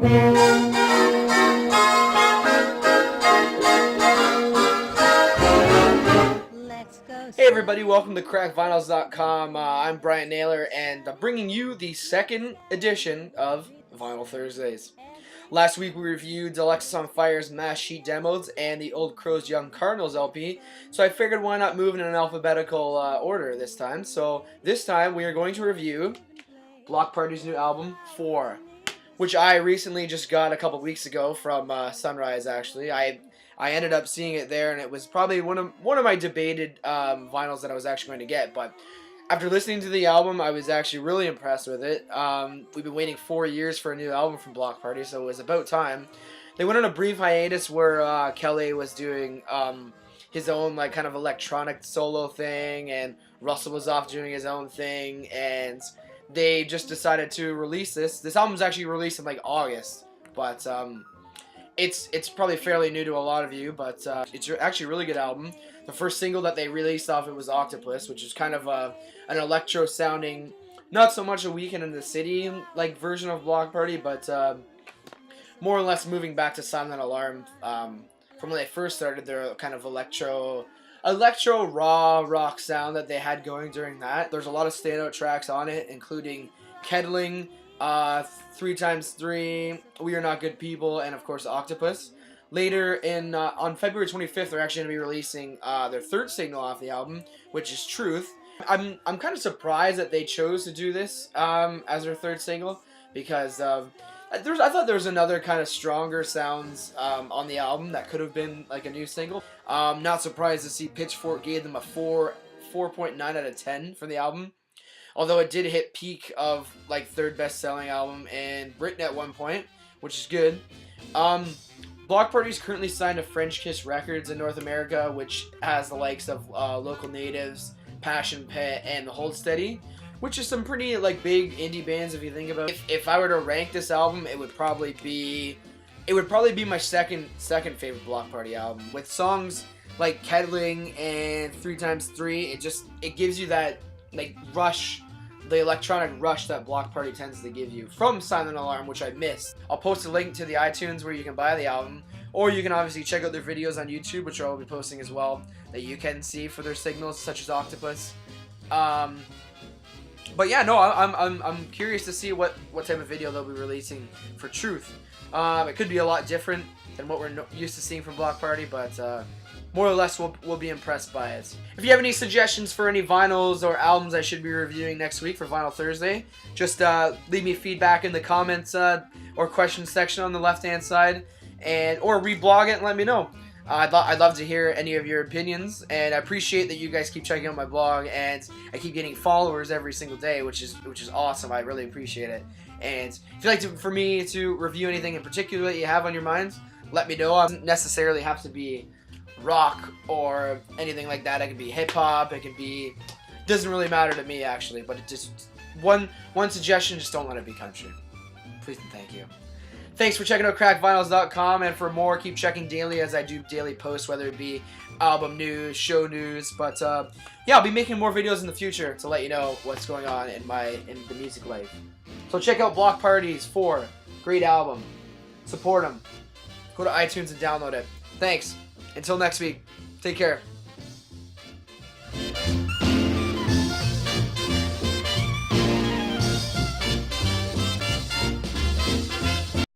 Hey everybody, welcome to crackvinyls.com. I'm Bryan Naylor, and I'm bringing you the second edition of Vinyl Thursdays. Last week we reviewed Alexisonfire's Mass Sheet demos and the Old Crow's Young Cardinals LP, so I figured why not move in an alphabetical order this time. So this time we are going to review Bloc Party's new album, 4, which I recently just got a couple weeks ago from Sunrise, actually. I ended up seeing it there, and it was probably one of my debated vinyls that I was actually going to get. But after listening to the album, I was actually really impressed with it. We've been waiting 4 years for a new album from Bloc Party, so it was about time. They went on a brief hiatus where Kelly was doing his own like kind of electronic solo thing, and Russell was off doing his own thing, and they just decided to release this. This album was actually released in like August, but it's probably fairly new to a lot of you, but it's actually a really good album. The first single that they released off it was Octopus, which is kind of an electro-sounding, not so much a Weekend in the City like version of Bloc Party, but more or less moving back to Silent Alarm from when they first started their kind of electro raw rock sound that they had going during that. There's a lot of standout tracks on it, including Kettling, 3x3, We Are Not Good People, and of course Octopus. Later on February 25th, they're actually going to be releasing their third single off the album, which is Truth. I'm kind of surprised that they chose to do this as their third single, because I thought there was another kind of stronger sounds on the album that could have been like a new single. Not surprised to see Pitchfork gave them a 4.9 out of 10 for the album. Although it did hit peak of like third best selling album in Britain at one point, which is good. Bloc Party is currently signed to French Kiss Records in North America, which has the likes of Local Natives, Passion Pit, and The Hold Steady, which is some pretty like big indie bands if you think about it. If I were to rank this album, it would probably be my second favorite Bloc Party album, with songs like Kettling and 3x3. It gives you that like rush, the electronic rush that Bloc Party tends to give you from Silent Alarm, which I missed. I'll post a link to the iTunes where you can buy the album, or you can obviously check out their videos on YouTube, which I'll be posting as well, that you can see for their signals, such as Octopus. But yeah, no, I'm curious to see what type of video they'll be releasing for Truth. It could be a lot different than what we're used to seeing from Bloc Party, but more or less we'll be impressed by it. If you have any suggestions for any vinyls or albums I should be reviewing next week for Vinyl Thursday, just leave me feedback in the comments or questions section on the left-hand side, or reblog it and let me know. I'd love to hear any of your opinions, and I appreciate that you guys keep checking out my blog, and I keep getting followers every single day, which is awesome. I really appreciate it. And if you'd like for me to review anything in particular that you have on your minds, let me know. It doesn't necessarily have to be rock or anything like that. It can be hip-hop, doesn't really matter to me actually, but it just, one suggestion, just don't let it be country. Please and thank you. Thanks for checking out crackvinyls.com, and for more, keep checking daily as I do daily posts, whether it be album news, show news, but yeah, I'll be making more videos in the future to let you know what's going on in the music life. So check out Bloc Party's 4, great album. Support them. Go to iTunes and download it. Thanks. Until next week, take care.